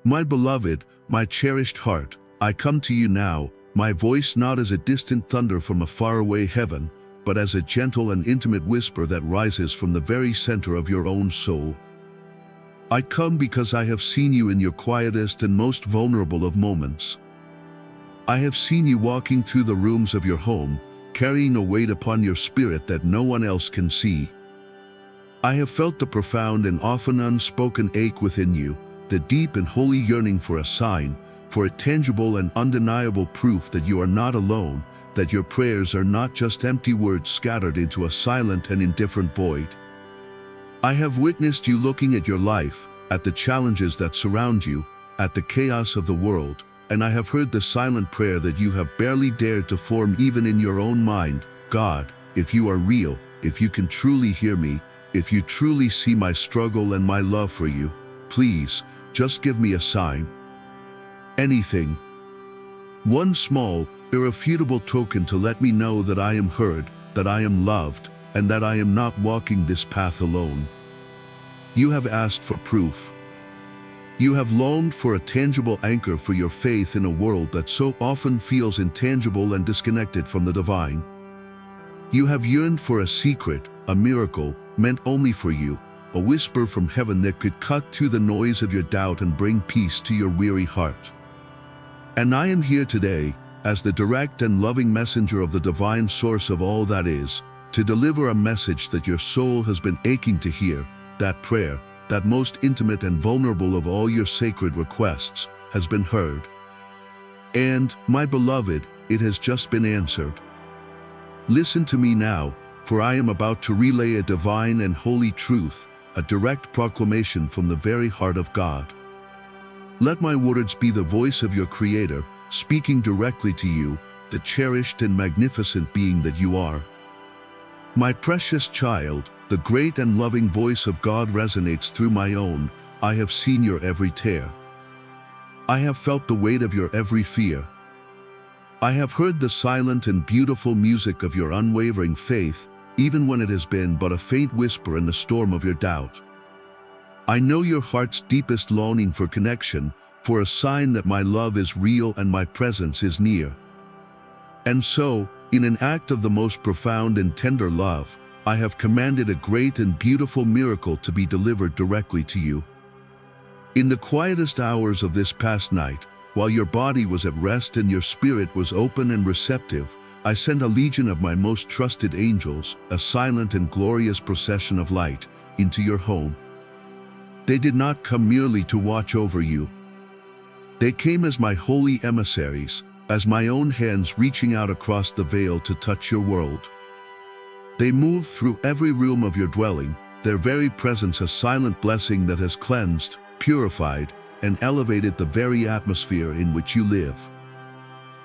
My beloved, my cherished heart, I come to you now, my voice not as a distant thunder from a faraway heaven, but as a gentle and intimate whisper that rises from the very center of your own soul. I come because I have seen you in your quietest and most vulnerable of moments. I have seen you walking through the rooms of your home, carrying a weight upon your spirit that no one else can see. I have felt the profound and often unspoken ache within you, the deep and holy yearning for a sign, for a tangible and undeniable proof that you are not alone, that your prayers are not just empty words scattered into a silent and indifferent void. I have witnessed you looking at your life, at the challenges that surround you, at the chaos of the world, and I have heard the silent prayer that you have barely dared to form even in your own mind. God, if you are real, if you can truly hear me, if you truly see my struggle and my love for you, please, just give me a sign. Anything. One small, irrefutable token to let me know that I am heard, that I am loved, and that I am not walking this path alone. You have asked for proof. You have longed for a tangible anchor for your faith in a world that so often feels intangible and disconnected from the divine. You have yearned for a secret, a miracle, meant only for you, a whisper from heaven that could cut through the noise of your doubt and bring peace to your weary heart. And I am here today, as the direct and loving messenger of the divine source of all that is, to deliver a message that your soul has been aching to hear. That prayer, that most intimate and vulnerable of all your sacred requests, has been heard. And, my beloved, it has just been answered. Listen to me now, for I am about to relay a divine and holy truth, a direct proclamation from the very heart of God. Let my words be the voice of your Creator, speaking directly to you, the cherished and magnificent being that you are. My precious child, the great and loving voice of God resonates through my own. I have seen your every tear. I have felt the weight of your every fear. I have heard the silent and beautiful music of your unwavering faith, even when it has been but a faint whisper in the storm of your doubt. I know your heart's deepest longing for connection, for a sign that my love is real and my presence is near. And so, in an act of the most profound and tender love, I have commanded a great and beautiful miracle to be delivered directly to you. In the quietest hours of this past night, while your body was at rest and your spirit was open and receptive, I sent a legion of my most trusted angels, a silent and glorious procession of light, into your home. They did not come merely to watch over you. They came as my holy emissaries, as my own hands reaching out across the veil to touch your world. They moved through every room of your dwelling, their very presence a silent blessing that has cleansed, purified, and elevated the very atmosphere in which you live.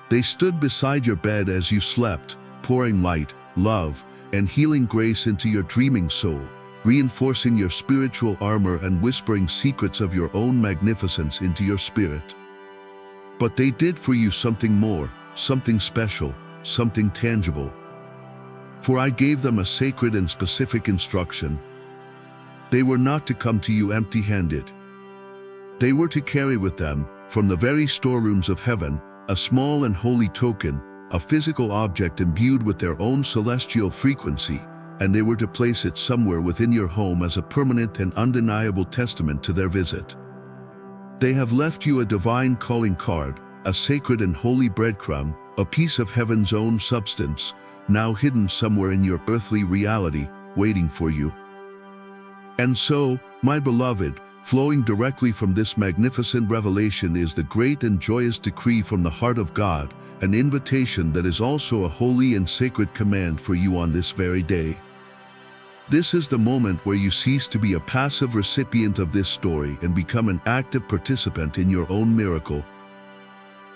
They stood beside your bed as you slept, pouring light, love, and healing grace into your dreaming soul, reinforcing your spiritual armor and whispering secrets of your own magnificence into your spirit. But they did for you something more, something special, something tangible. For I gave them a sacred and specific instruction. They were not to come to you empty-handed. They were to carry with them, from the very storerooms of heaven, a small and holy token, a physical object imbued with their own celestial frequency, and they were to place it somewhere within your home as a permanent and undeniable testament to their visit. They have left you a divine calling card, a sacred and holy breadcrumb, a piece of heaven's own substance, now hidden somewhere in your earthly reality, waiting for you. And so, my beloved, flowing directly from this magnificent revelation is the great and joyous decree from the heart of God, an invitation that is also a holy and sacred command for you on this very day. This is the moment where you cease to be a passive recipient of this story and become an active participant in your own miracle.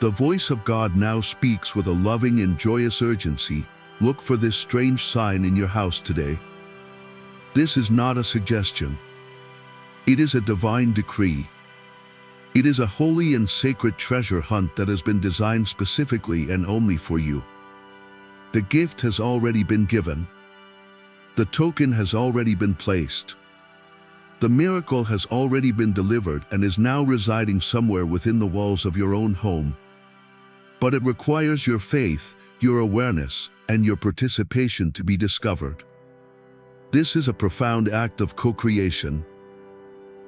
The voice of God now speaks with a loving and joyous urgency. Look for this strange sign in your house today. This is not a suggestion. It is a divine decree. It is a holy and sacred treasure hunt that has been designed specifically and only for you. The gift has already been given. The token has already been placed. The miracle has already been delivered and is now residing somewhere within the walls of your own home. But it requires your faith, your awareness, and your participation to be discovered. This is a profound act of co-creation.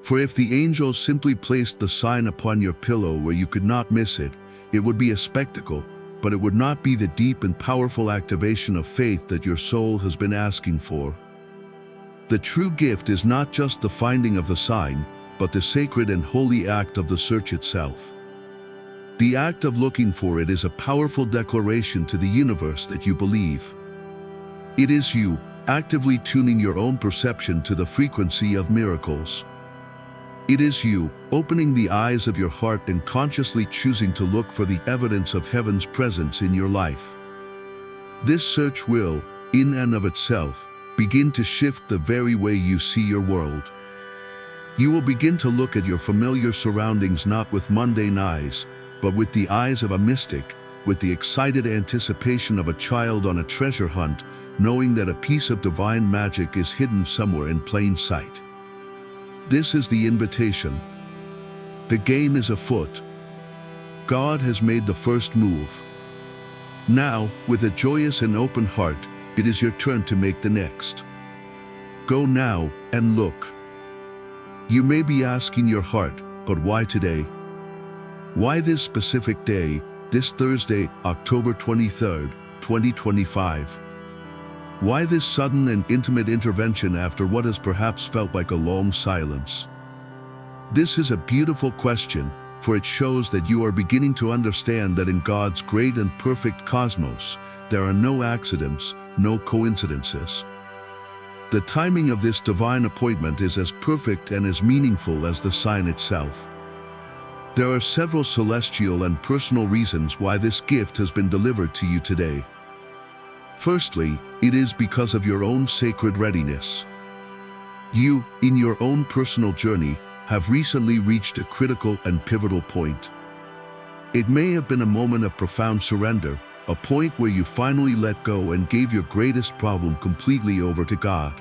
For if the angels simply placed the sign upon your pillow where you could not miss it, it would be a spectacle, but it would not be the deep and powerful activation of faith that your soul has been asking for. The true gift is not just the finding of the sign, but the sacred and holy act of the search itself. The act of looking for it is a powerful declaration to the universe that you believe. It is you, actively tuning your own perception to the frequency of miracles. It is you, opening the eyes of your heart and consciously choosing to look for the evidence of heaven's presence in your life. This search will, in and of itself, begin to shift the very way you see your world. You will begin to look at your familiar surroundings not with mundane eyes, but with the eyes of a mystic, with the excited anticipation of a child on a treasure hunt, knowing that a piece of divine magic is hidden somewhere in plain sight. This is the invitation. The game is afoot. God has made the first move. Now, with a joyous and open heart, it is your turn to make the next. Go now and look. You may be asking your heart, but why today? Why this specific day, this Thursday, October 23rd, 2025? Why this sudden and intimate intervention after what has perhaps felt like a long silence? This is a beautiful question, for it shows that you are beginning to understand that in God's great and perfect cosmos, there are no accidents, no coincidences. The timing of this divine appointment is as perfect and as meaningful as the sign itself. There are several celestial and personal reasons why this gift has been delivered to you today. Firstly, it is because of your own sacred readiness. You, in your own personal journey, have recently reached a critical and pivotal point. It may have been a moment of profound surrender, a point where you finally let go and gave your greatest problem completely over to God.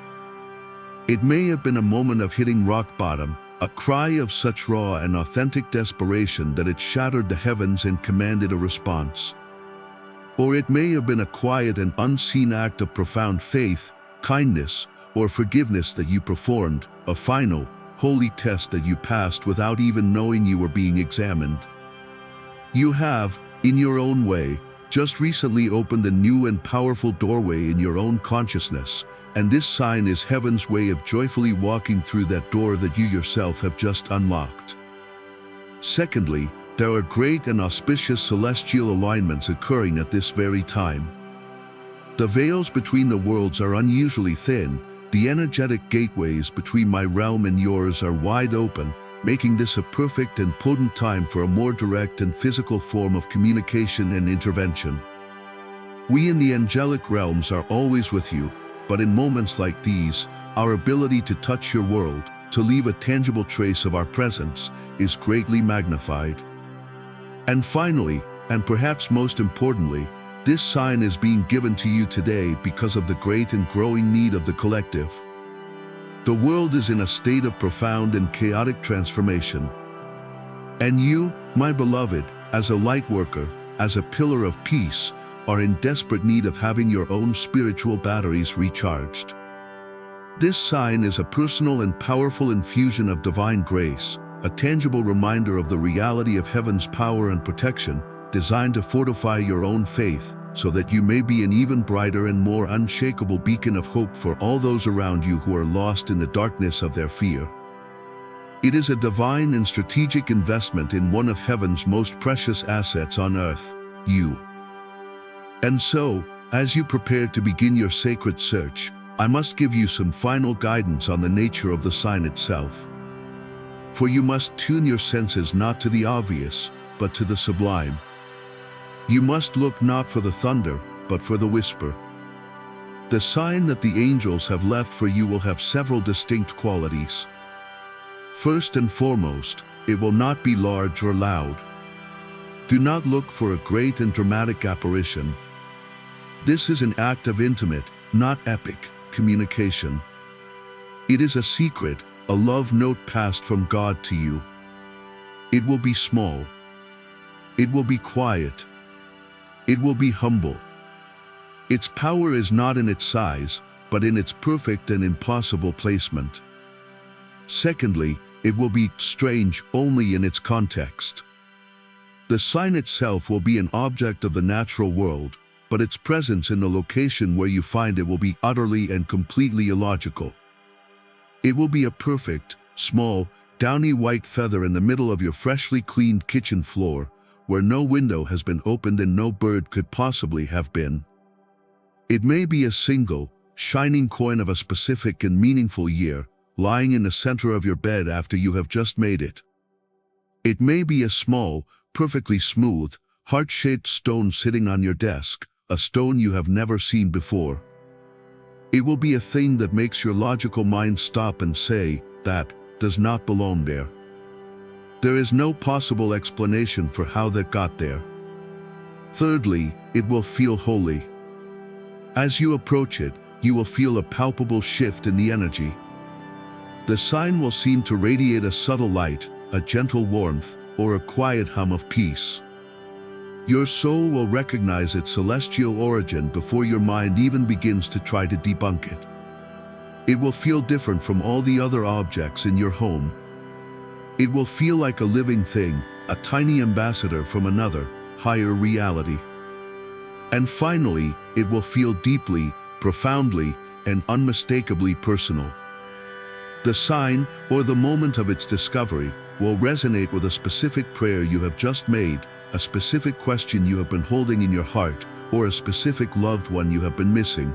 It may have been a moment of hitting rock bottom, a cry of such raw and authentic desperation that it shattered the heavens and commanded a response. Or it may have been a quiet and unseen act of profound faith, kindness, or forgiveness that you performed, a final, holy test that you passed without even knowing you were being examined. You have, in your own way, just recently opened a new and powerful doorway in your own consciousness, and this sign is heaven's way of joyfully walking through that door that you yourself have just unlocked. Secondly, there are great and auspicious celestial alignments occurring at this very time. The veils between the worlds are unusually thin, the energetic gateways between my realm and yours are wide open, making this a perfect and potent time for a more direct and physical form of communication and intervention. We in the angelic realms are always with you, but in moments like these, our ability to touch your world, to leave a tangible trace of our presence, is greatly magnified. And finally, and perhaps most importantly, this sign is being given to you today because of the great and growing need of the collective. The world is in a state of profound and chaotic transformation. And you, my beloved, as a light worker, as a pillar of peace, are in desperate need of having your own spiritual batteries recharged. This sign is a personal and powerful infusion of divine grace, a tangible reminder of the reality of heaven's power and protection, designed to fortify your own faith, so that you may be an even brighter and more unshakable beacon of hope for all those around you who are lost in the darkness of their fear. It is a divine and strategic investment in one of heaven's most precious assets on earth, you. And so, as you prepare to begin your sacred search, I must give you some final guidance on the nature of the sign itself. For you must tune your senses not to the obvious, but to the sublime. You must look not for the thunder, but for the whisper. The sign that the angels have left for you will have several distinct qualities. First and foremost, it will not be large or loud. Do not look for a great and dramatic apparition. This is an act of intimate, not epic, communication. It is a secret, a love note passed from God to you. It will be small. It will be quiet. It will be humble. Its power is not in its size, but in its perfect and impossible placement. Secondly, it will be strange only in its context. The sign itself will be an object of the natural world, but its presence in the location where you find it will be utterly and completely illogical. It will be a perfect, small, downy white feather in the middle of your freshly cleaned kitchen floor, where no window has been opened and no bird could possibly have been. It may be a single, shining coin of a specific and meaningful year, lying in the center of your bed after you have just made it. It may be a small, perfectly smooth, heart-shaped stone sitting on your desk, a stone you have never seen before. It will be a thing that makes your logical mind stop and say, "That does not belong there." There is no possible explanation for how that got there. Thirdly, it will feel holy. As you approach it, you will feel a palpable shift in the energy. The sign will seem to radiate a subtle light, a gentle warmth, or a quiet hum of peace. Your soul will recognize its celestial origin before your mind even begins to try to debunk it. It will feel different from all the other objects in your home. It will feel like a living thing, a tiny ambassador from another, higher reality. And finally, it will feel deeply, profoundly, and unmistakably personal. The sign, or the moment of its discovery, will resonate with a specific prayer you have just made, a specific question you have been holding in your heart, or a specific loved one you have been missing.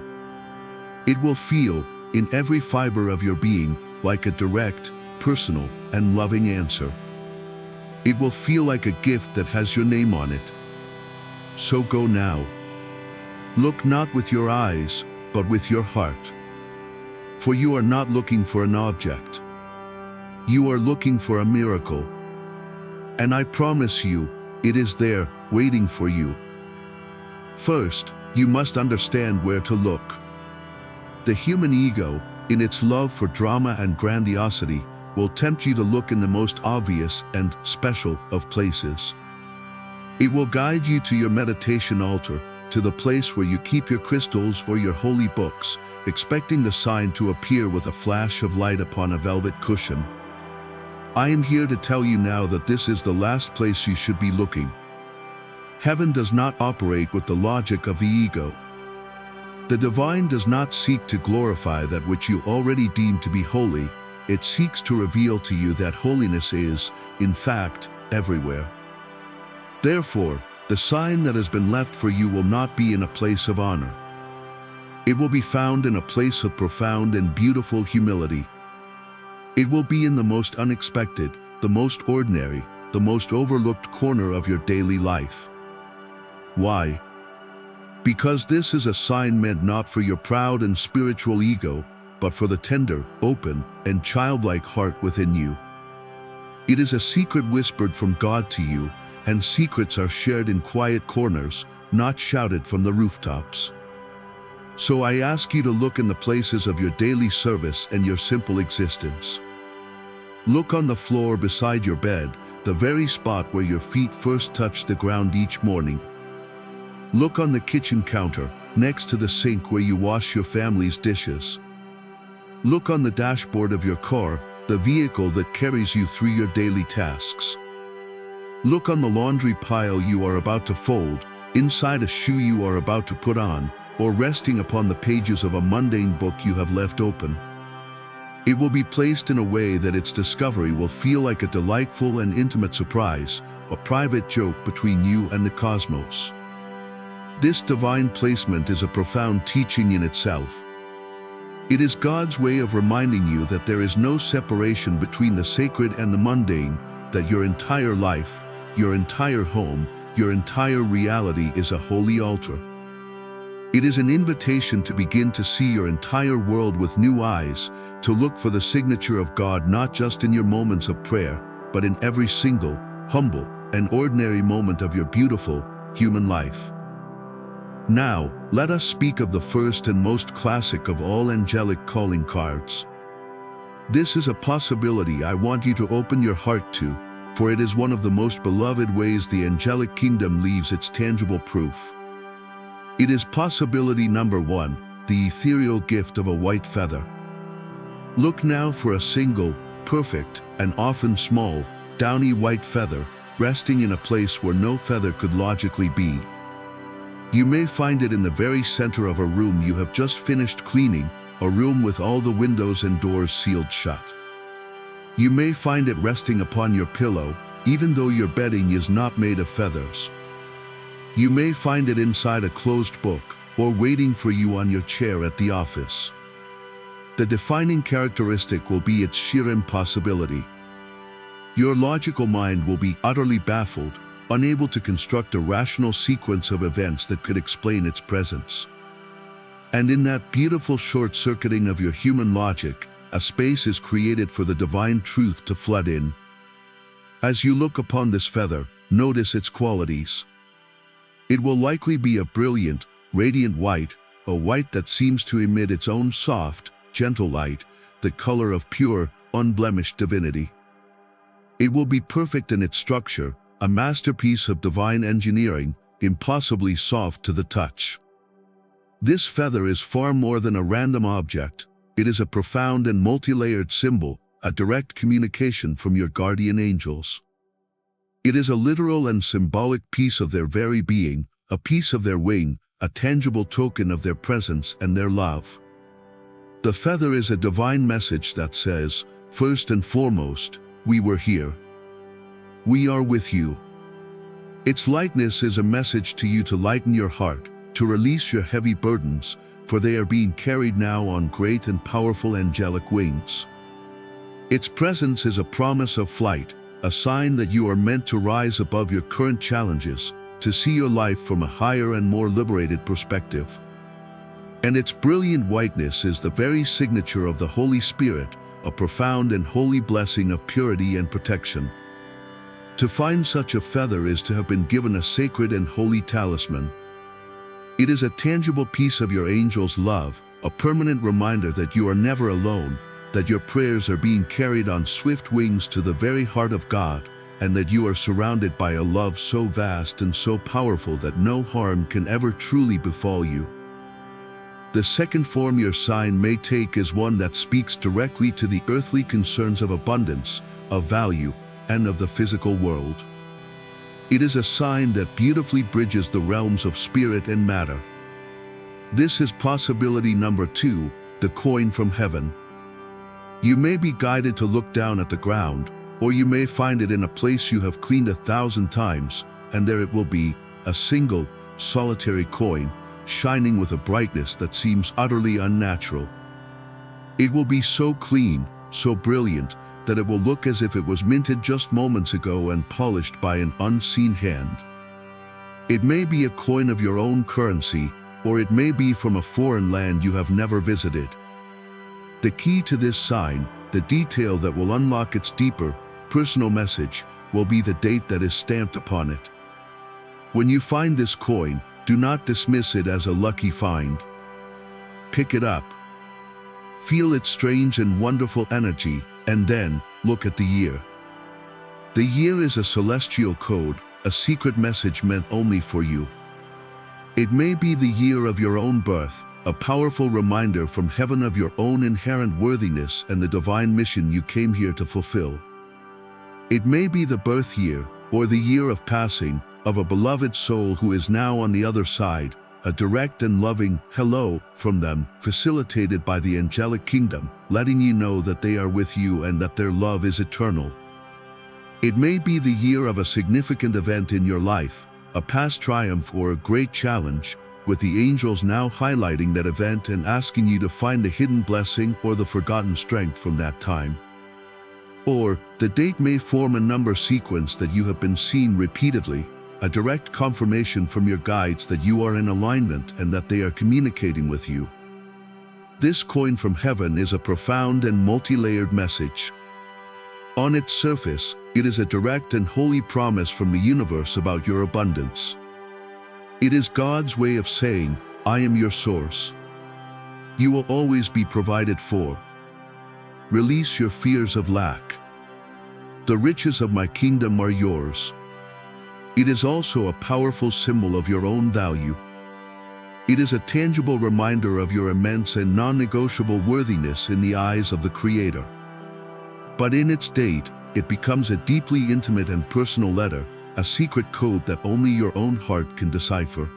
It will feel, in every fiber of your being, like a direct, personal, and loving answer. It will feel like a gift that has your name on it. So go now. Look not with your eyes, but with your heart. For you are not looking for an object. You are looking for a miracle. And I promise you, it is there, waiting for you. First, you must understand where to look. The human ego, in its love for drama and grandiosity, will tempt you to look in the most obvious and special of places. It will guide you to your meditation altar, to the place where you keep your crystals or your holy books, expecting the sign to appear with a flash of light upon a velvet cushion. I am here to tell you now that this is the last place you should be looking. Heaven does not operate with the logic of the ego. The divine does not seek to glorify that which you already deem to be holy. It seeks to reveal to you that holiness is, in fact, everywhere. Therefore, the sign that has been left for you will not be in a place of honor. It will be found in a place of profound and beautiful humility. It will be in the most unexpected, the most ordinary, the most overlooked corner of your daily life. Why? Because this is a sign meant not for your proud and spiritual ego, but for the tender, open, and childlike heart within you. It is a secret whispered from God to you, and secrets are shared in quiet corners, not shouted from the rooftops. So I ask you to look in the places of your daily service and your simple existence. Look on the floor beside your bed, the very spot where your feet first touch the ground each morning. Look on the kitchen counter, next to the sink where you wash your family's dishes. Look on the dashboard of your car, the vehicle that carries you through your daily tasks. Look on the laundry pile you are about to fold, inside a shoe you are about to put on, or resting upon the pages of a mundane book you have left open. It will be placed in a way that its discovery will feel like a delightful and intimate surprise, a private joke between you and the cosmos. This divine placement is a profound teaching in itself. It is God's way of reminding you that there is no separation between the sacred and the mundane, that your entire life, your entire home, your entire reality is a holy altar. It is an invitation to begin to see your entire world with new eyes, to look for the signature of God not just in your moments of prayer, but in every single, humble, and ordinary moment of your beautiful, human life. Now, let us speak of the first and most classic of all angelic calling cards. This is a possibility I want you to open your heart to, for it is one of the most beloved ways the angelic kingdom leaves its tangible proof. It is possibility number 1, the ethereal gift of a white feather. Look now for a single, perfect, and often small, downy white feather, resting in a place where no feather could logically be. You may find it in the very center of a room you have just finished cleaning, a room with all the windows and doors sealed shut. You may find it resting upon your pillow, even though your bedding is not made of feathers. You may find it inside a closed book, or waiting for you on your chair at the office. The defining characteristic will be its sheer impossibility. Your logical mind will be utterly baffled, unable to construct a rational sequence of events that could explain its presence. And in that beautiful short-circuiting of your human logic, a space is created for the divine truth to flood in. As you look upon this feather, notice its qualities. It will likely be a brilliant, radiant white, a white that seems to emit its own soft, gentle light, the color of pure, unblemished divinity. It will be perfect in its structure, a masterpiece of divine engineering, impossibly soft to the touch. This feather is far more than a random object. It is a profound and multi-layered symbol, a direct communication from your guardian angels. It is a literal and symbolic piece of their very being, a piece of their wing, a tangible token of their presence and their love. The feather is a divine message that says, first and foremost, we were here. We are with you. Its lightness is a message to you to lighten your heart, to release your heavy burdens, for they are being carried now on great and powerful angelic wings. Its presence is a promise of flight, a sign that you are meant to rise above your current challenges, to see your life from a higher and more liberated perspective. And its brilliant whiteness is the very signature of the Holy Spirit, a profound and holy blessing of purity and protection. To find such a feather is to have been given a sacred and holy talisman. It is a tangible piece of your angel's love, a permanent reminder that you are never alone, that your prayers are being carried on swift wings to the very heart of God, and that you are surrounded by a love so vast and so powerful that no harm can ever truly befall you. The second form your sign may take is one that speaks directly to the earthly concerns of abundance, of value, and of the physical world. It is a sign that beautifully bridges the realms of spirit and matter. This is possibility number 2, the coin from heaven. You may be guided to look down at the ground, or you may find it in a place you have cleaned 1,000 times, and there it will be, a single, solitary coin, shining with a brightness that seems utterly unnatural. It will be so clean, so brilliant, that it will look as if it was minted just moments ago and polished by an unseen hand. It may be a coin of your own currency, or it may be from a foreign land you have never visited. The key to this sign, the detail that will unlock its deeper, personal message, will be the date that is stamped upon it. When you find this coin, do not dismiss it as a lucky find. Pick it up. Feel its strange and wonderful energy, and then look at the year. The year is a celestial code, a secret message meant only for you. It may be the year of your own birth, a powerful reminder from heaven of your own inherent worthiness and the divine mission you came here to fulfill. It may be the birth year, or the year of passing, of a beloved soul who is now on the other side, a direct and loving hello from them, facilitated by the angelic kingdom, letting you know that they are with you and that their love is eternal. It may be the year of a significant event in your life, a past triumph or a great challenge, with the angels now highlighting that event and asking you to find the hidden blessing or the forgotten strength from that time. Or, the date may form a number sequence that you have been seeing repeatedly, a direct confirmation from your guides that you are in alignment and that they are communicating with you. This coin from heaven is a profound and multi-layered message. On its surface, it is a direct and holy promise from the universe about your abundance. It is God's way of saying, I am your source. You will always be provided for. release your fears of lack. The riches of my kingdom are yours. It is also a powerful symbol of your own value. It is a tangible reminder of your immense and non-negotiable worthiness in the eyes of the Creator. But in its date, it becomes a deeply intimate and personal letter, a secret code that only your own heart can decipher.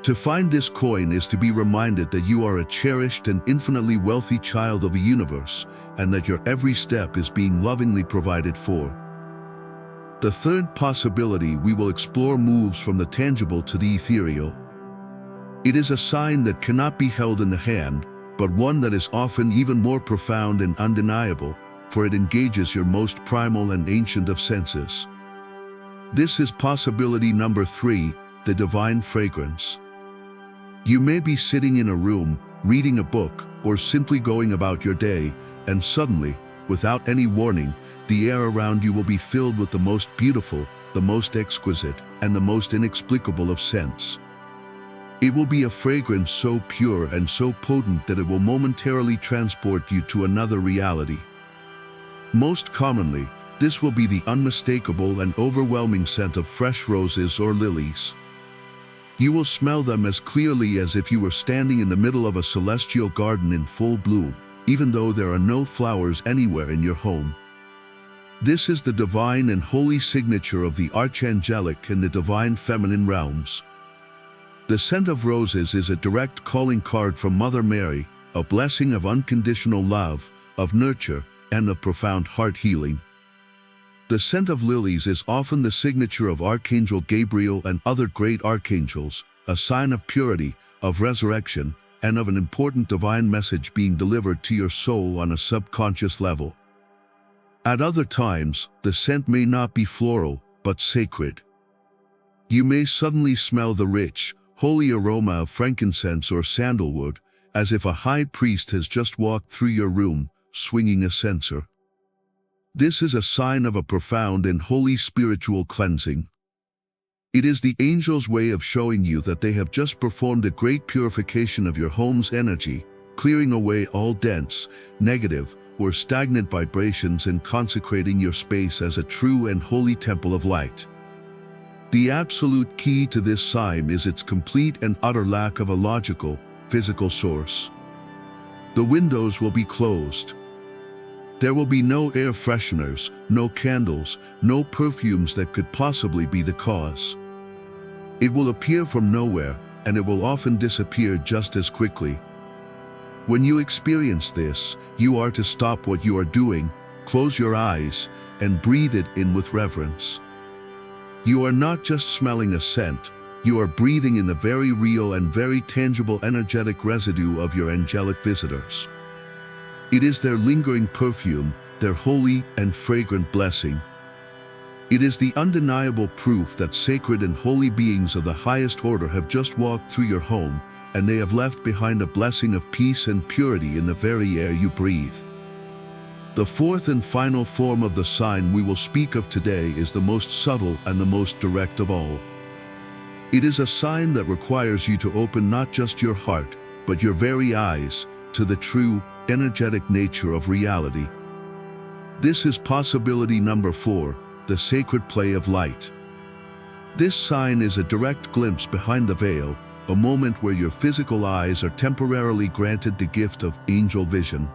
To find this coin is to be reminded that you are a cherished and infinitely wealthy child of the universe, and that your every step is being lovingly provided for. The third possibility we will explore moves from the tangible to the ethereal. It is a sign that cannot be held in the hand, but one that is often even more profound and undeniable, for it engages your most primal and ancient of senses. This is possibility number 3, the divine fragrance. You may be sitting in a room, reading a book, or simply going about your day, and suddenly, without any warning, the air around you will be filled with the most beautiful, the most exquisite, and the most inexplicable of scents. It will be a fragrance so pure and so potent that it will momentarily transport you to another reality. Most commonly, this will be the unmistakable and overwhelming scent of fresh roses or lilies. You will smell them as clearly as if you were standing in the middle of a celestial garden in full bloom, even though there are no flowers anywhere in your home. This is the divine and holy signature of the archangelic and the divine feminine realms. The scent of roses is a direct calling card from Mother Mary, a blessing of unconditional love, of nurture, and of profound heart healing. The scent of lilies is often the signature of Archangel Gabriel and other great archangels, a sign of purity, of resurrection, and of an important divine message being delivered to your soul on a subconscious level. At other times, the scent may not be floral, but sacred. You may suddenly smell the rich, holy aroma of frankincense or sandalwood, as if a high priest has just walked through your room, swinging a censer. This is a sign of a profound and holy spiritual cleansing. It is the angel's way of showing you that they have just performed a great purification of your home's energy, clearing away all dense, negative, or stagnant vibrations and consecrating your space as a true and holy temple of light. The absolute key to this sign is its complete and utter lack of a logical, physical source. The windows will be closed. There will be no air fresheners, no candles, no perfumes that could possibly be the cause. It will appear from nowhere, and it will often disappear just as quickly. When you experience this, you are to stop what you are doing, close your eyes, and breathe it in with reverence. You are not just smelling a scent, you are breathing in the very real and very tangible energetic residue of your angelic visitors. It is their lingering perfume, their holy and fragrant blessing. It is the undeniable proof that sacred and holy beings of the highest order have just walked through your home, and they have left behind a blessing of peace and purity in the very air you breathe. The fourth and final form of the sign we will speak of today is the most subtle and the most direct of all. It is a sign that requires you to open not just your heart, but your very eyes, to the true, energetic nature of reality. This is possibility number 4, the sacred play of light. This sign is a direct glimpse behind the veil, a moment where your physical eyes are temporarily granted the gift of angel vision.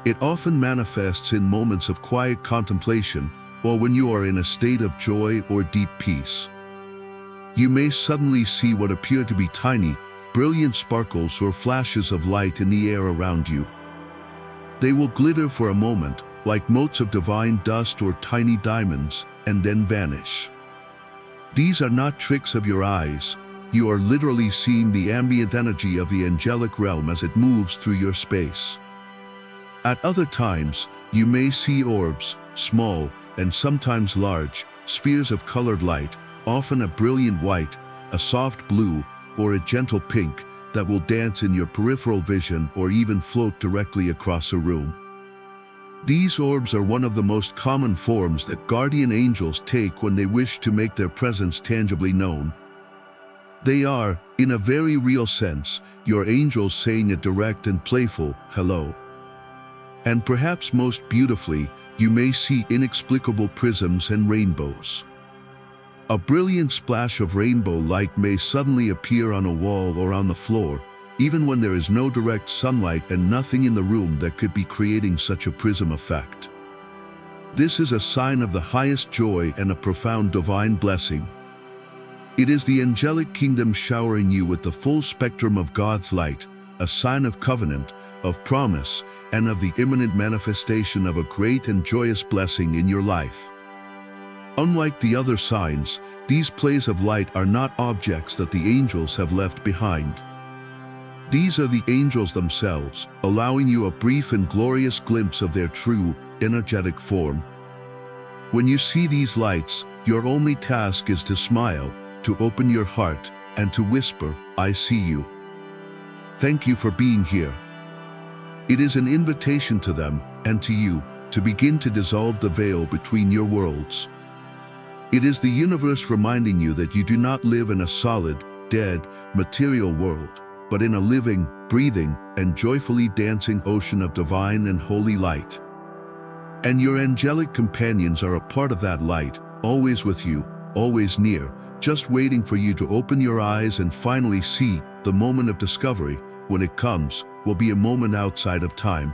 It often manifests in moments of quiet contemplation, or when you are in a state of joy or deep peace. You may suddenly see what appear to be tiny, brilliant sparkles or flashes of light in the air around you. They will glitter for a moment, like motes of divine dust or tiny diamonds, and then vanish. These are not tricks of your eyes. You are literally seeing the ambient energy of the angelic realm as it moves through your space. At other times, you may see orbs, small and sometimes large, spheres of colored light, often a brilliant white, a soft blue, or a gentle pink, that will dance in your peripheral vision or even float directly across a room. These orbs are one of the most common forms that guardian angels take when they wish to make their presence tangibly known. They are, in a very real sense, your angels saying a direct and playful hello. And perhaps most beautifully, you may see inexplicable prisms and rainbows. A brilliant splash of rainbow light may suddenly appear on a wall or on the floor, even when there is no direct sunlight and nothing in the room that could be creating such a prism effect. This is a sign of the highest joy and a profound divine blessing. It is the angelic kingdom showering you with the full spectrum of God's light, a sign of covenant, of promise, and of the imminent manifestation of a great and joyous blessing in your life. Unlike the other signs, these plays of light are not objects that the angels have left behind. These are the angels themselves, allowing you a brief and glorious glimpse of their true, energetic form. When you see these lights, your only task is to smile, to open your heart, and to whisper, "I see you. Thank you for being here." It is an invitation to them, and to you, to begin to dissolve the veil between your worlds. It is the universe reminding you that you do not live in a solid, dead, material world, but in a living, breathing, and joyfully dancing ocean of divine and holy light. And your angelic companions are a part of that light, always with you, always near, just waiting for you to open your eyes and finally see. The moment of discovery, when it comes, will be a moment outside of time.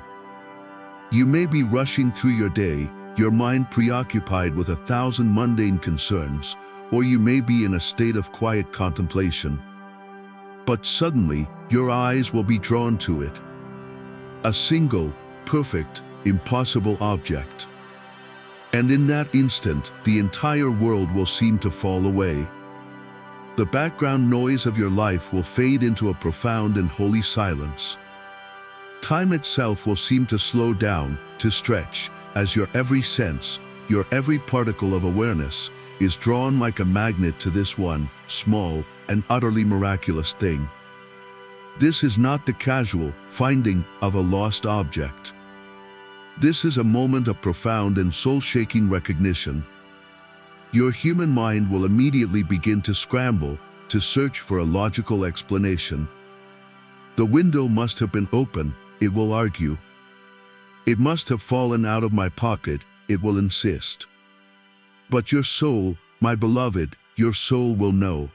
You may be rushing through your day, your mind preoccupied with 1,000 mundane concerns, or you may be in a state of quiet contemplation. But suddenly, your eyes will be drawn to it. A single, perfect, impossible object. And in that instant, the entire world will seem to fall away. The background noise of your life will fade into a profound and holy silence. Time itself will seem to slow down, to stretch, as your every sense, your every particle of awareness, is drawn like a magnet to this one, small and utterly miraculous thing. This is not the casual finding of a lost object. This is a moment of profound and soul-shaking recognition. Your human mind will immediately begin to scramble, to search for a logical explanation. The window must have been open, it will argue. It must have fallen out of my pocket, it will insist. But your soul, my beloved, your soul will know.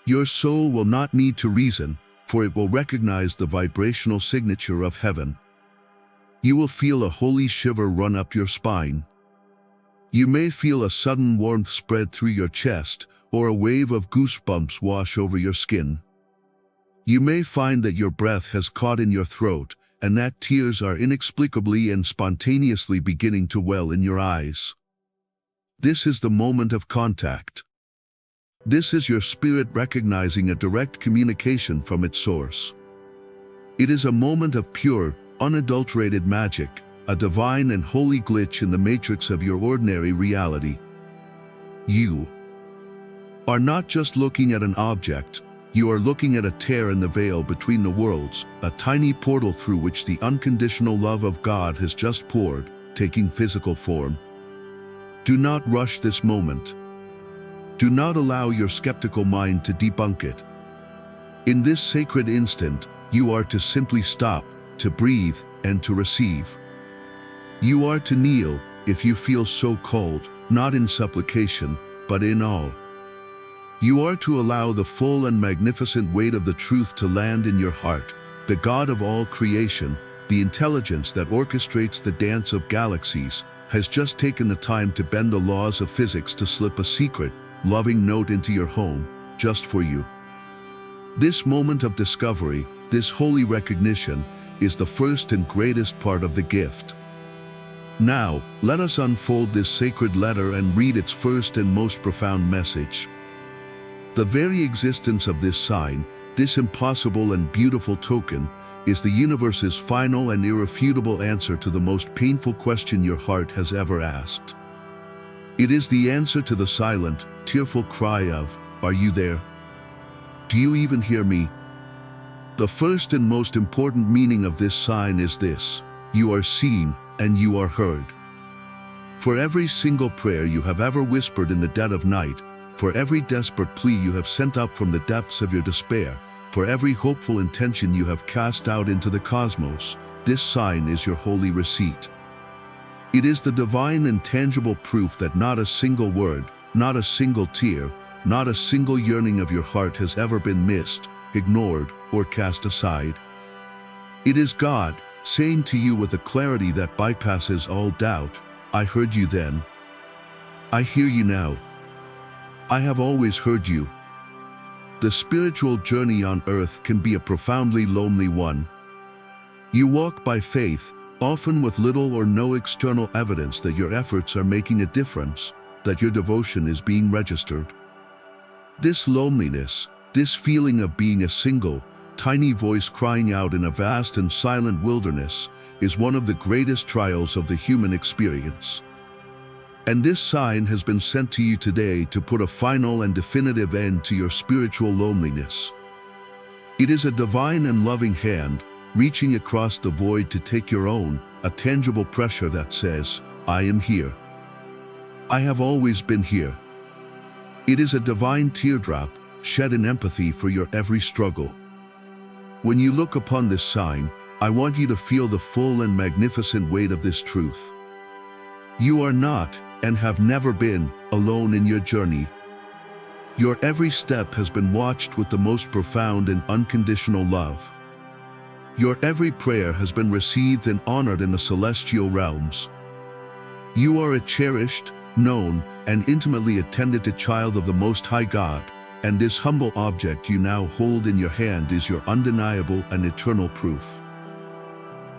Your soul will not need to reason, for it will recognize the vibrational signature of heaven. You will feel a holy shiver run up your spine. You may feel a sudden warmth spread through your chest, or a wave of goosebumps wash over your skin. You may find that your breath has caught in your throat, and that tears are inexplicably and spontaneously beginning to well in your eyes. This is the moment of contact. This is your spirit recognizing a direct communication from its source. It is a moment of pure, unadulterated magic, a divine and holy glitch in the matrix of your ordinary reality. You are not just looking at an object, you are looking at a tear in the veil between the worlds, a tiny portal through which the unconditional love of God has just poured, taking physical form. Do not rush this moment. Do not allow your skeptical mind to debunk it. In this sacred instant, you are to simply stop, to breathe, and to receive. You are to kneel, if you feel so called, not in supplication, but in awe. You are to allow the full and magnificent weight of the truth to land in your heart. The God of all creation, the intelligence that orchestrates the dance of galaxies, has just taken the time to bend the laws of physics to slip a secret, loving note into your home, just for you. This moment of discovery, this holy recognition, is the first and greatest part of the gift. Now, let us unfold this sacred letter and read its first and most profound message. The very existence of this sign, this impossible and beautiful token, is the universe's final and irrefutable answer to the most painful question your heart has ever asked. It is the answer to the silent, tearful cry of, "Are you there? Do you even hear me?" The first and most important meaning of this sign is this: you are seen and you are heard. For every single prayer you have ever whispered in the dead of night, for every desperate plea you have sent up from the depths of your despair, For every hopeful intention you have cast out into the cosmos, this sign is your holy receipt. It is the divine and tangible proof that not a single word, not a single tear, not a single yearning of your heart has ever been missed, ignored, or cast aside. It is God saying to you with a clarity that bypasses all doubt, I heard you then. I hear you now. I have always heard you. The spiritual journey on earth can be a profoundly lonely one. You walk by faith, often with little or no external evidence that your efforts are making a difference, that your devotion is being registered. This loneliness, this feeling of being a single, tiny voice crying out in a vast and silent wilderness, is one of the greatest trials of the human experience. And this sign has been sent to you today to put a final and definitive end to your spiritual loneliness. It is a divine and loving hand, reaching across the void to take your own, a tangible pressure that says, I am here. I have always been here. It is a divine teardrop, shed in empathy for your every struggle. When you look upon this sign, I want you to feel the full and magnificent weight of this truth. You are not, and have never been, alone in your journey. Your every step has been watched with the most profound and unconditional love. Your every prayer has been received and honored in the celestial realms. You are a cherished, known, and intimately attended to child of the Most High God, and this humble object you now hold in your hand is your undeniable and eternal proof.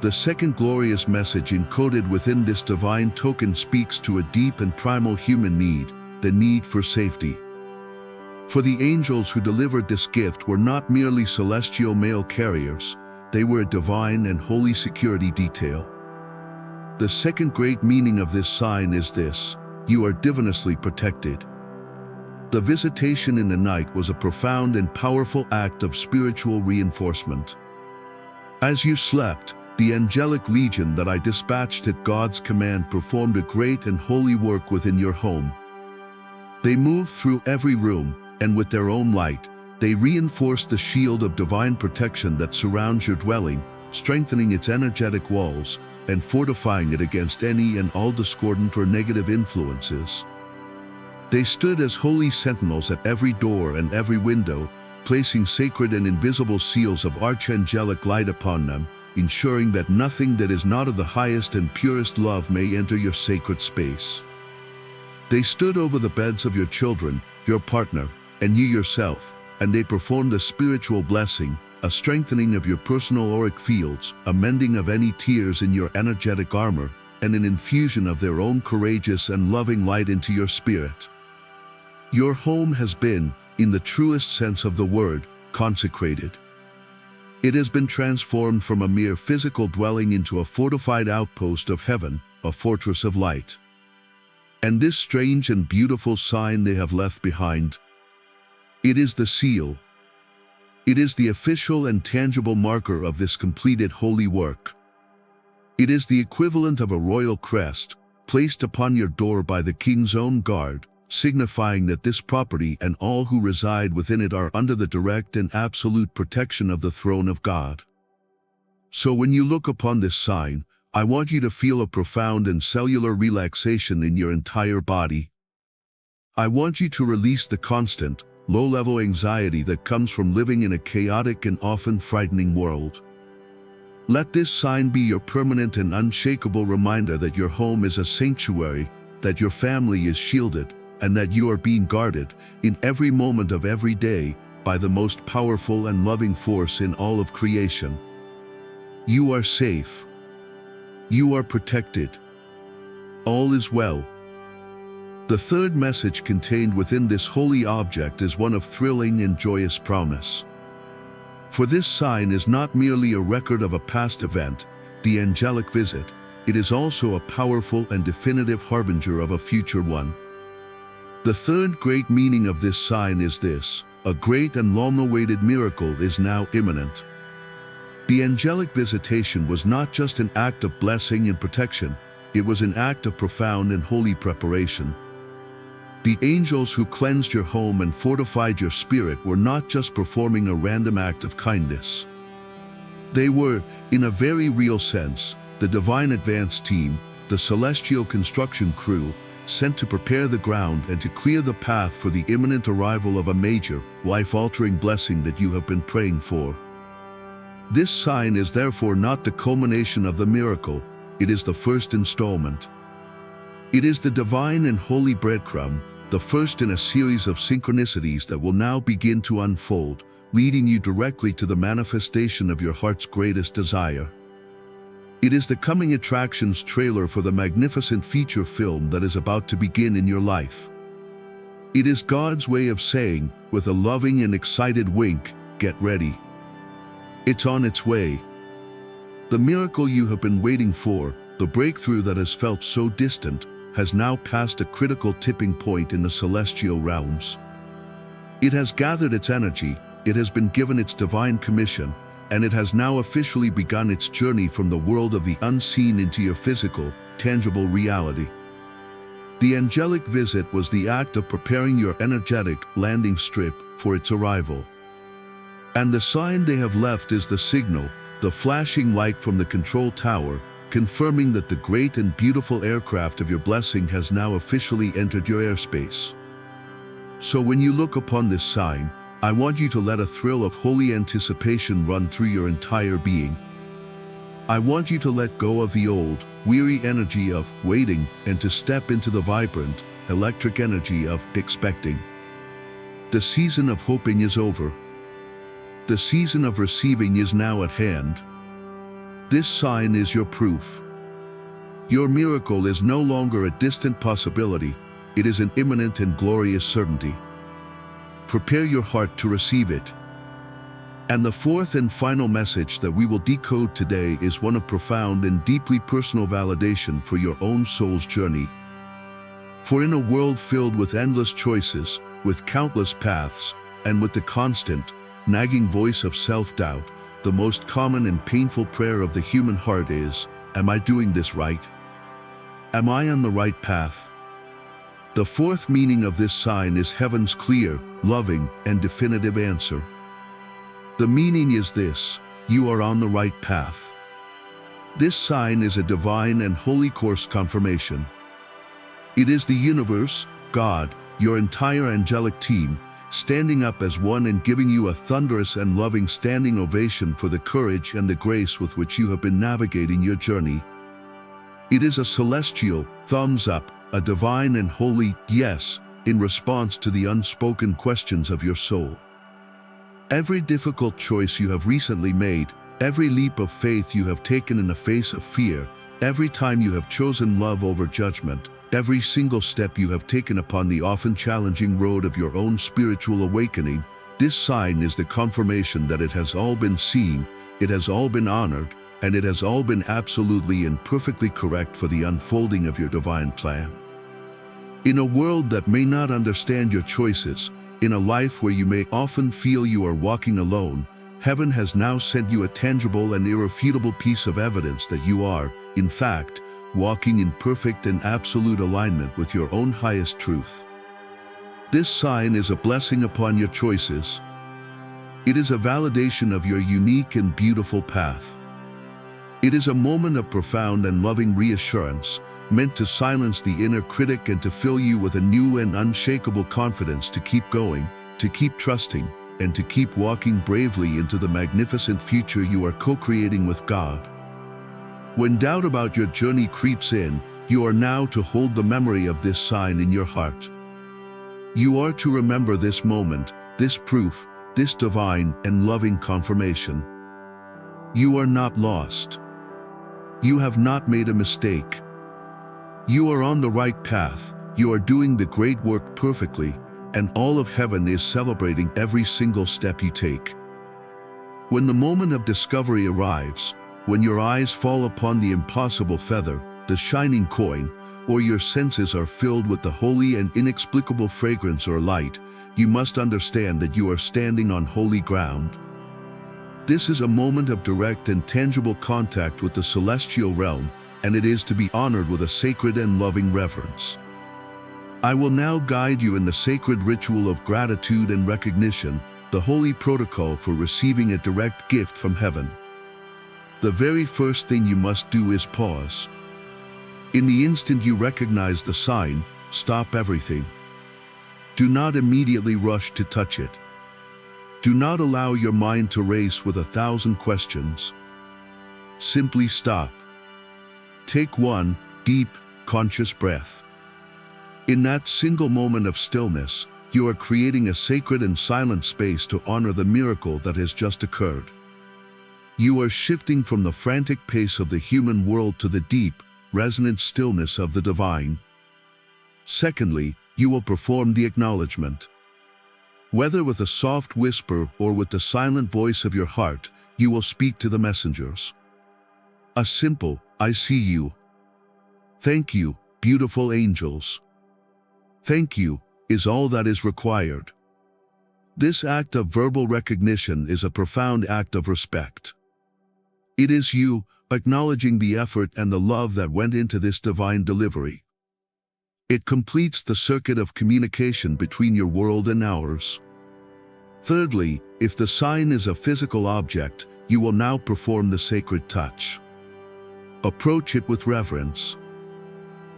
The second glorious message encoded within this divine token speaks to a deep and primal human need, the need for safety. For the angels who delivered this gift were not merely celestial mail carriers, they were a divine and holy security detail. The second great meaning of this sign is this: you are divinously protected. The visitation in the night was a profound and powerful act of spiritual reinforcement. As you slept, the angelic legion that I dispatched at God's command performed a great and holy work within your home. They moved through every room, and with their own light, they reinforced the shield of divine protection that surrounds your dwelling, strengthening its energetic walls, and fortifying it against any and all discordant or negative influences. They stood as holy sentinels at every door and every window, placing sacred and invisible seals of archangelic light upon them, ensuring that nothing that is not of the highest and purest love may enter your sacred space. They stood over the beds of your children, your partner, and you yourself, and they performed a spiritual blessing, a strengthening of your personal auric fields, a mending of any tears in your energetic armor, and an infusion of their own courageous and loving light into your spirit. Your home has been, in the truest sense of the word, consecrated. It has been transformed from a mere physical dwelling into a fortified outpost of heaven, a fortress of light. And this strange and beautiful sign they have left behind, it is the seal. It is the official and tangible marker of this completed holy work. It is the equivalent of a royal crest, placed upon your door by the king's own guard, signifying that this property and all who reside within it are under the direct and absolute protection of the throne of God. So when you look upon this sign, I want you to feel a profound and cellular relaxation in your entire body. I want you to release the constant, low-level anxiety that comes from living in a chaotic and often frightening world. Let this sign be your permanent and unshakable reminder that your home is a sanctuary, that your family is shielded, and that you are being guarded, in every moment of every day, by the most powerful and loving force in all of creation. You are safe. You are protected. All is well. The third message contained within this holy object is one of thrilling and joyous promise. For this sign is not merely a record of a past event, the angelic visit, it is also a powerful and definitive harbinger of a future one. The third great meaning of this sign is this: a great and long-awaited miracle is now imminent. The angelic visitation was not just an act of blessing and protection, it was an act of profound and holy preparation. The angels who cleansed your home and fortified your spirit were not just performing a random act of kindness. They were, in a very real sense, the divine advance team, the celestial construction crew, sent to prepare the ground and to clear the path for the imminent arrival of a major, life-altering blessing that you have been praying for. This sign is therefore not the culmination of the miracle, it is the first installment. It is the divine and holy breadcrumb, the first in a series of synchronicities that will now begin to unfold, leading you directly to the manifestation of your heart's greatest desire. It is the coming attractions trailer for the magnificent feature film that is about to begin in your life. It is God's way of saying, with a loving and excited wink, get ready. It's on its way. The miracle you have been waiting for, the breakthrough that has felt so distant, has now passed a critical tipping point in the celestial realms. It has gathered its energy, it has been given its divine commission, and it has now officially begun its journey from the world of the unseen into your physical, tangible reality. The angelic visit was the act of preparing your energetic landing strip for its arrival. And the sign they have left is the signal, the flashing light from the control tower, confirming that the great and beautiful aircraft of your blessing has now officially entered your airspace. So when you look upon this sign, I want you to let a thrill of holy anticipation run through your entire being. I want you to let go of the old, weary energy of waiting and to step into the vibrant, electric energy of expecting. The season of hoping is over. The season of receiving is now at hand. This sign is your proof. Your miracle is no longer a distant possibility, it is an imminent and glorious certainty. Prepare your heart to receive it. And the fourth and final message that we will decode today is one of profound and deeply personal validation for your own soul's journey. For in a world filled with endless choices, with countless paths, and with the constant, nagging voice of self-doubt, the most common and painful prayer of the human heart is, am I doing this right? Am I on the right path? The fourth meaning of this sign is heaven's clear, loving, and definitive answer. The meaning is this: you are on the right path. This sign is a divine and holy course confirmation. It is the universe, God, your entire angelic team, standing up as one and giving you a thunderous and loving standing ovation for the courage and the grace with which you have been navigating your journey. It is a celestial thumbs up, a divine and holy yes, in response to the unspoken questions of your soul. Every difficult choice you have recently made, every leap of faith you have taken in the face of fear, every time you have chosen love over judgment, every single step you have taken upon the often challenging road of your own spiritual awakening, this sign is the confirmation that it has all been seen, it has all been honored, and it has all been absolutely and perfectly correct for the unfolding of your divine plan. In a world that may not understand your choices, in a life where you may often feel you are walking alone, heaven has now sent you a tangible and irrefutable piece of evidence that you are, in fact, walking in perfect and absolute alignment with your own highest truth. This sign is a blessing upon your choices. It is a validation of your unique and beautiful path. It is a moment of profound and loving reassurance, meant to silence the inner critic and to fill you with a new and unshakable confidence to keep going, to keep trusting, and to keep walking bravely into the magnificent future you are co-creating with God. When doubt about your journey creeps in, you are now to hold the memory of this sign in your heart. You are to remember this moment, this proof, this divine and loving confirmation. You are not lost. You have not made a mistake. You are on the right path, you are doing the great work perfectly, and all of heaven is celebrating every single step you take. When the moment of discovery arrives, when your eyes fall upon the impossible feather, the shining coin, or your senses are filled with the holy and inexplicable fragrance or light, you must understand that you are standing on holy ground. This is a moment of direct and tangible contact with the celestial realm, and it is to be honored with a sacred and loving reverence. I will now guide you in the sacred ritual of gratitude and recognition, the holy protocol for receiving a direct gift from heaven. The very first thing you must do is pause. In the instant you recognize the sign, stop everything. Do not immediately rush to touch it. Do not allow your mind to race with 1,000 questions. Simply stop. Take one deep, conscious breath. In that single moment of stillness, you are creating a sacred and silent space to honor the miracle that has just occurred. You are shifting from the frantic pace of the human world to the deep, resonant stillness of the divine. Secondly, you will perform the acknowledgement. Whether with a soft whisper or with the silent voice of your heart, you will speak to the messengers. A simple, "I see you. Thank you, beautiful angels. Thank you," is all that is required. This act of verbal recognition is a profound act of respect. It is you acknowledging the effort and the love that went into this divine delivery. It completes the circuit of communication between your world and ours. Thirdly, if the sign is a physical object, you will now perform the sacred touch. Approach it with reverence.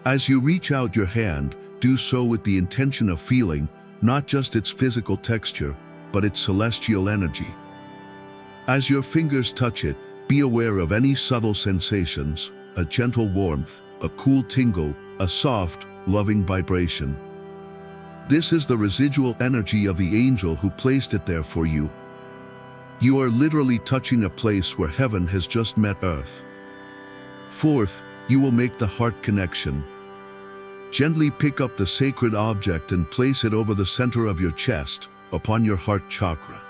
As you reach out your hand, do so with the intention of feeling, not just its physical texture, but its celestial energy. As your fingers touch it, be aware of any subtle sensations, a gentle warmth, a cool tingle, a soft, loving vibration. This is the residual energy of the angel who placed it there for you. You are literally touching a place where heaven has just met earth. Fourth, you will make the heart connection. Gently pick up the sacred object and place it over the center of your chest, upon your heart chakra.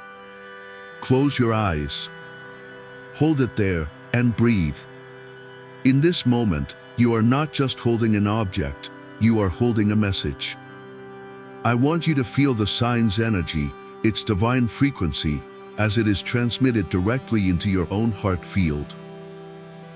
Close your eyes. Hold it there, and breathe. In this moment, you are not just holding an object, you are holding a message. I want you to feel the sign's energy, its divine frequency, as it is transmitted directly into your own heart field.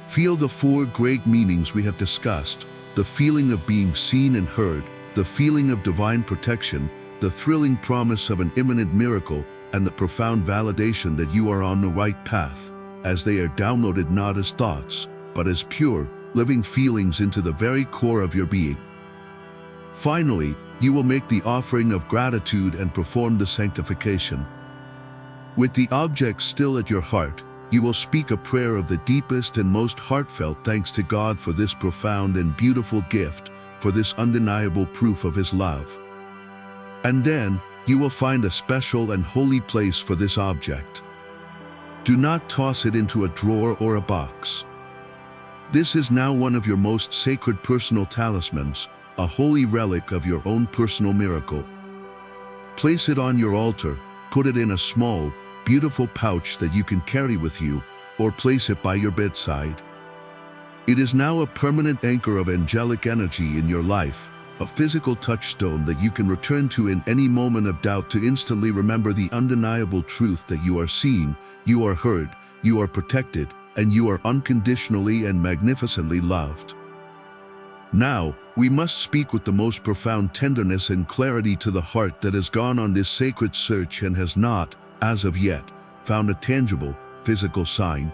Feel the four great meanings we have discussed: the feeling of being seen and heard, the feeling of divine protection, the thrilling promise of an imminent miracle, and the profound validation that you are on the right path, as they are downloaded not as thoughts, but as pure, living feelings into the very core of your being. Finally, you will make the offering of gratitude and perform the sanctification. With the object still at your heart, you will speak a prayer of the deepest and most heartfelt thanks to God for this profound and beautiful gift, for this undeniable proof of His love. And then, you will find a special and holy place for this object. Do not toss it into a drawer or a box. This is now one of your most sacred personal talismans, a holy relic of your own personal miracle. Place it on your altar, put it in a small, beautiful pouch that you can carry with you, or place it by your bedside. It is now a permanent anchor of angelic energy in your life, a physical touchstone that you can return to in any moment of doubt to instantly remember the undeniable truth that you are seen, you are heard, you are protected, and you are unconditionally and magnificently loved. Now, we must speak with the most profound tenderness and clarity to the heart that has gone on this sacred search and has not, as of yet, found a tangible, physical sign.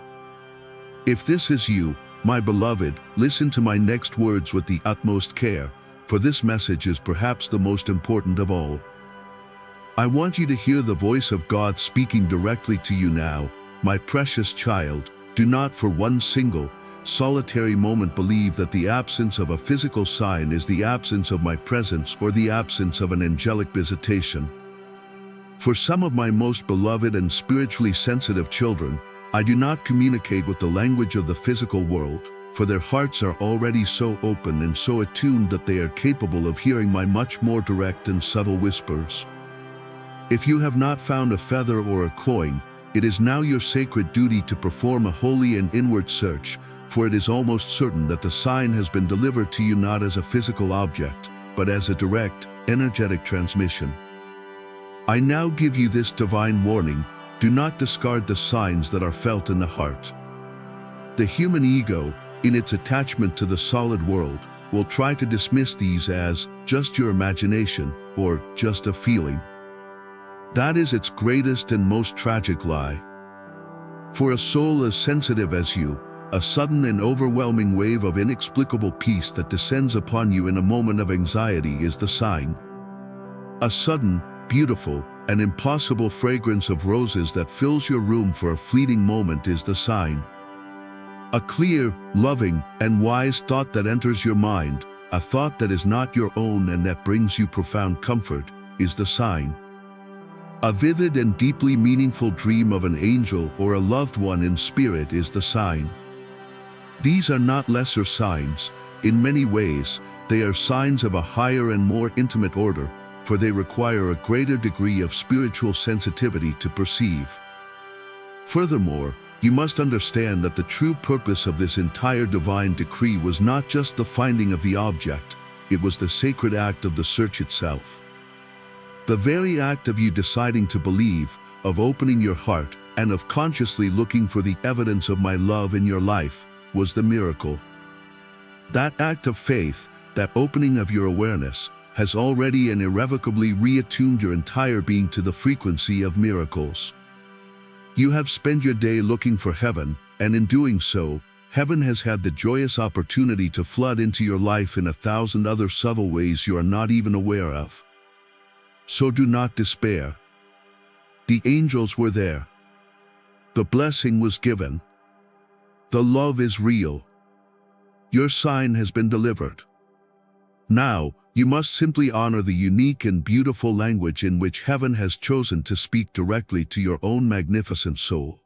If this is you, my beloved, listen to my next words with the utmost care, for this message is perhaps the most important of all. I want you to hear the voice of God speaking directly to you now. My precious child, do not for one single, solitary moment believe that the absence of a physical sign is the absence of my presence or the absence of an angelic visitation. For some of my most beloved and spiritually sensitive children, I do not communicate with the language of the physical world, for their hearts are already so open and so attuned that they are capable of hearing my much more direct and subtle whispers. If you have not found a feather or a coin, it is now your sacred duty to perform a holy and inward search, for it is almost certain that the sign has been delivered to you not as a physical object, but as a direct, energetic transmission. I now give you this divine warning: do not discard the signs that are felt in the heart. The human ego, in its attachment to the solid world, will try to dismiss these as just your imagination, or just a feeling. That is its greatest and most tragic lie. For a soul as sensitive as you, a sudden and overwhelming wave of inexplicable peace that descends upon you in a moment of anxiety is the sign. A sudden, beautiful, and impossible fragrance of roses that fills your room for a fleeting moment is the sign. A clear, loving, and wise thought that enters your mind, a thought that is not your own and that brings you profound comfort, is the sign. A vivid and deeply meaningful dream of an angel or a loved one in spirit is the sign. These are not lesser signs. In many ways, they are signs of a higher and more intimate order, for they require a greater degree of spiritual sensitivity to perceive. Furthermore, you must understand that the true purpose of this entire divine decree was not just the finding of the object, it was the sacred act of the search itself. The very act of you deciding to believe, of opening your heart, and of consciously looking for the evidence of my love in your life, was the miracle. That act of faith, that opening of your awareness, has already and irrevocably reattuned your entire being to the frequency of miracles. You have spent your day looking for heaven, and in doing so, heaven has had the joyous opportunity to flood into your life in 1,000 other subtle ways you are not even aware of. So do not despair. The angels were there. The blessing was given. The love is real. Your sign has been delivered. Now, you must simply honor the unique and beautiful language in which heaven has chosen to speak directly to your own magnificent soul.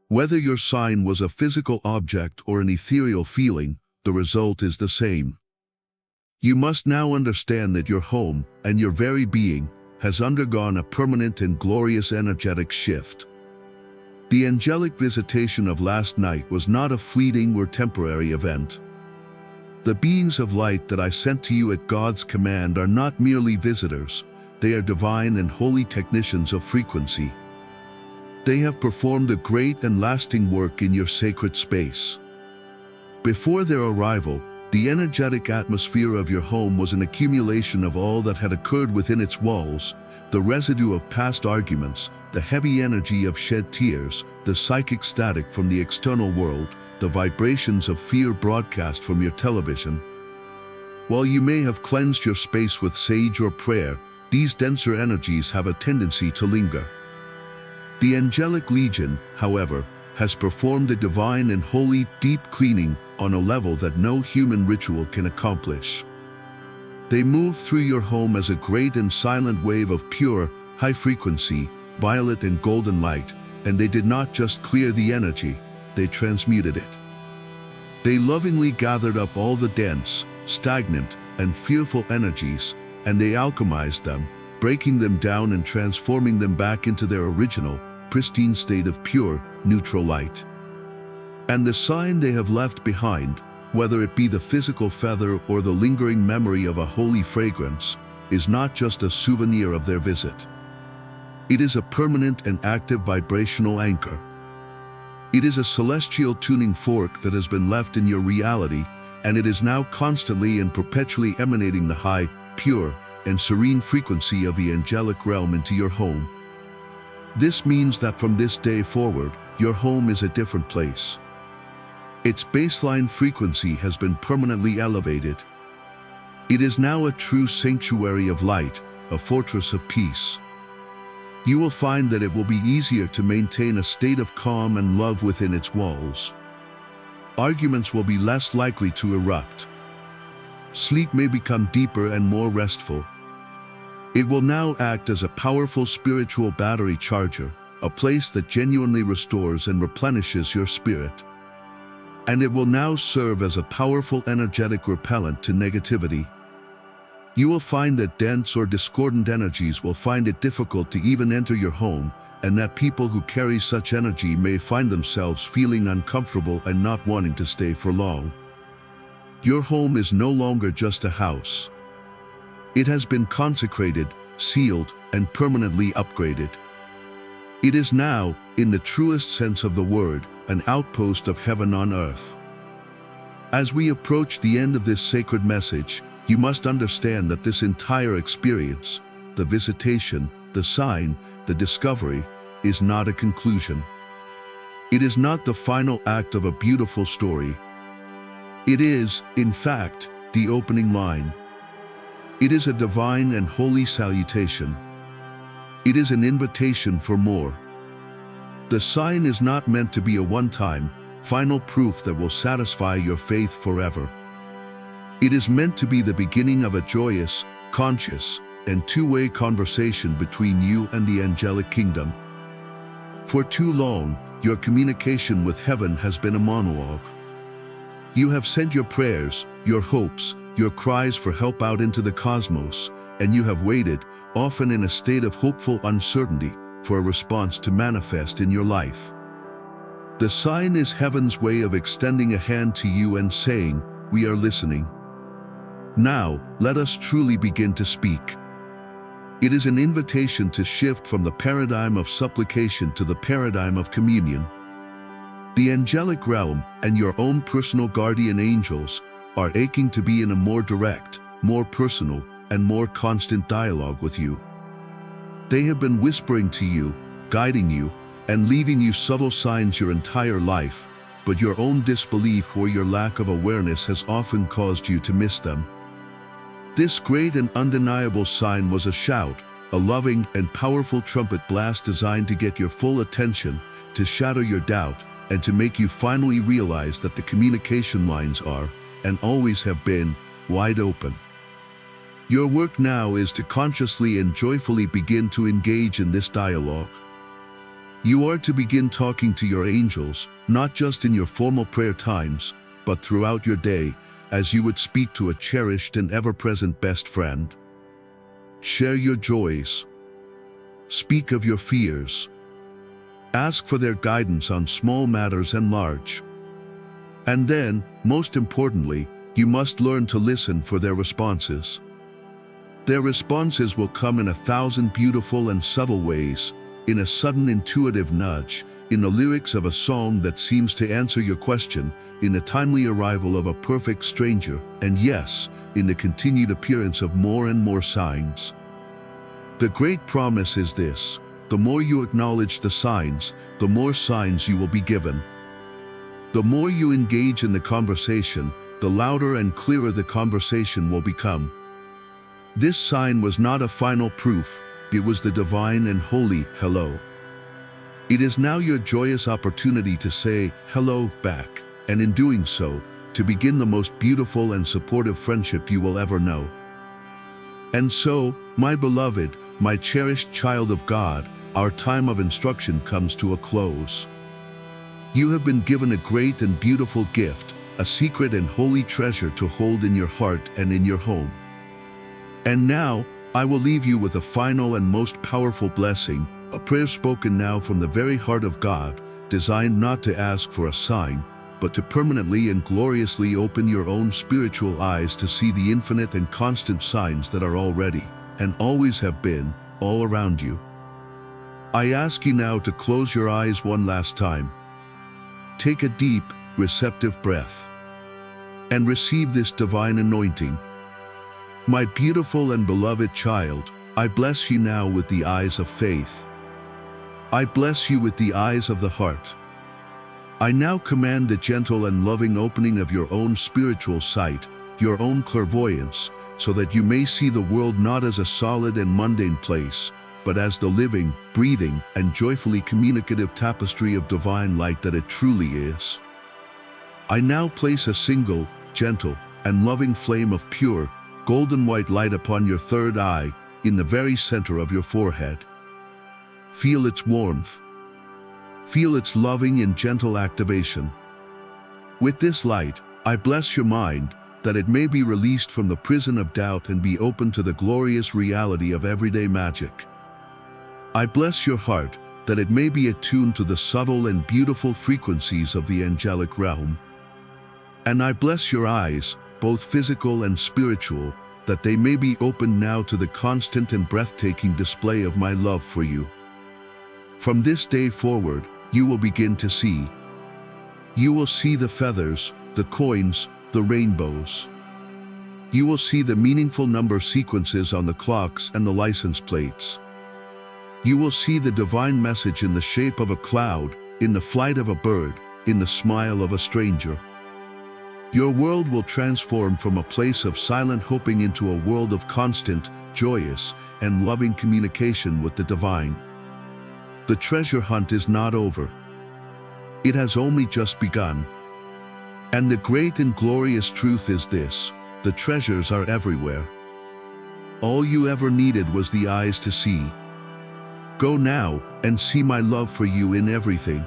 Whether your sign was a physical object or an ethereal feeling, the result is the same. You must now understand that your home, and your very being, has undergone a permanent and glorious energetic shift. The angelic visitation of last night was not a fleeting or temporary event. The beings of light that I sent to you at God's command are not merely visitors, they are divine and holy technicians of frequency. They have performed a great and lasting work in your sacred space. Before their arrival, the energetic atmosphere of your home was an accumulation of all that had occurred within its walls, the residue of past arguments, the heavy energy of shed tears, the psychic static from the external world, the vibrations of fear broadcast from your television. While you may have cleansed your space with sage or prayer, these denser energies have a tendency to linger. The angelic legion, however, has performed a divine and holy deep cleaning on a level that no human ritual can accomplish. They move through your home as a great and silent wave of pure, high-frequency, violet and golden light, and they did not just clear the energy, they transmuted it. They lovingly gathered up all the dense, stagnant, and fearful energies, and they alchemized them, breaking them down and transforming them back into their original, pristine state of pure, neutral light. And the sign they have left behind, whether it be the physical feather or the lingering memory of a holy fragrance, is not just a souvenir of their visit. It is a permanent and active vibrational anchor. It is a celestial tuning fork that has been left in your reality, and it is now constantly and perpetually emanating the high, pure, and serene frequency of the angelic realm into your home. This means that from this day forward, your home is a different place. Its baseline frequency has been permanently elevated. It is now a true sanctuary of light, a fortress of peace. You will find that it will be easier to maintain a state of calm and love within its walls. Arguments will be less likely to erupt. Sleep may become deeper and more restful. It will now act as a powerful spiritual battery charger, a place that genuinely restores and replenishes your spirit. And it will now serve as a powerful energetic repellent to negativity. You will find that dense or discordant energies will find it difficult to even enter your home, and that people who carry such energy may find themselves feeling uncomfortable and not wanting to stay for long. Your home is no longer just a house. It has been consecrated, sealed, and permanently upgraded. It is now, in the truest sense of the word, an outpost of heaven on earth. As we approach the end of this sacred message, you must understand that this entire experience, the visitation, the sign, the discovery, is not a conclusion. It is not the final act of a beautiful story. It is, in fact, the opening line. It is a divine and holy salutation. It is an invitation for more. The sign is not meant to be a one-time, final proof that will satisfy your faith forever. It is meant to be the beginning of a joyous, conscious, and two-way conversation between you and the angelic kingdom. For too long, your communication with heaven has been a monologue. You have sent your prayers, your hopes, your cries for help out into the cosmos, and you have waited, often in a state of hopeful uncertainty, for a response to manifest in your life. The sign is heaven's way of extending a hand to you and saying, "We are listening. Now, let us truly begin to speak." It is an invitation to shift from the paradigm of supplication to the paradigm of communion. The angelic realm and your own personal guardian angels are aching to be in a more direct, more personal, and more constant dialogue with you. They have been whispering to you, guiding you, and leaving you subtle signs your entire life, but your own disbelief or your lack of awareness has often caused you to miss them. This great and undeniable sign was a shout, a loving and powerful trumpet blast designed to get your full attention, to shatter your doubt, and to make you finally realize that the communication lines are, and always have been, wide open. Your work now is to consciously and joyfully begin to engage in this dialogue. You are to begin talking to your angels, not just in your formal prayer times, but throughout your day, as you would speak to a cherished and ever-present best friend. Share your joys. Speak of your fears. Ask for their guidance on small matters and large. And then, most importantly, you must learn to listen for their responses. Their responses will come in 1,000 beautiful and subtle ways, in a sudden intuitive nudge, in the lyrics of a song that seems to answer your question, in the timely arrival of a perfect stranger, and yes, in the continued appearance of more and more signs. The great promise is this: the more you acknowledge the signs, the more signs you will be given. The more you engage in the conversation, the louder and clearer the conversation will become. This sign was not a final proof, it was the divine and holy hello. It is now your joyous opportunity to say hello back, and in doing so, to begin the most beautiful and supportive friendship you will ever know. And so, my beloved, my cherished child of God, our time of instruction comes to a close. You have been given a great and beautiful gift, a secret and holy treasure to hold in your heart and in your home. And now, I will leave you with a final and most powerful blessing, a prayer spoken now from the very heart of God, designed not to ask for a sign, but to permanently and gloriously open your own spiritual eyes to see the infinite and constant signs that are already, and always have been, all around you. I ask you now to close your eyes one last time. Take a deep, receptive breath, and receive this divine anointing. My beautiful and beloved child, I bless you now with the eyes of faith. I bless you with the eyes of the heart. I now command the gentle and loving opening of your own spiritual sight, your own clairvoyance, so that you may see the world not as a solid and mundane place, but as the living, breathing, and joyfully communicative tapestry of divine light that it truly is. I now place a single, gentle, and loving flame of pure, golden white light upon your third eye, in the very center of your forehead. Feel its warmth. Feel its loving and gentle activation. With this light, I bless your mind, that it may be released from the prison of doubt and be open to the glorious reality of everyday magic. I bless your heart, that it may be attuned to the subtle and beautiful frequencies of the angelic realm. And I bless your eyes, both physical and spiritual, that they may be open now to the constant and breathtaking display of my love for you. From this day forward, you will begin to see. You will see the feathers, the coins, the rainbows. You will see the meaningful number sequences on the clocks and the license plates. You will see the divine message in the shape of a cloud, in the flight of a bird, in the smile of a stranger. Your world will transform from a place of silent hoping into a world of constant, joyous, and loving communication with the divine. The treasure hunt is not over. It has only just begun. And the great and glorious truth is this: the treasures are everywhere. All you ever needed was the eyes to see. Go now and see my love for you in everything.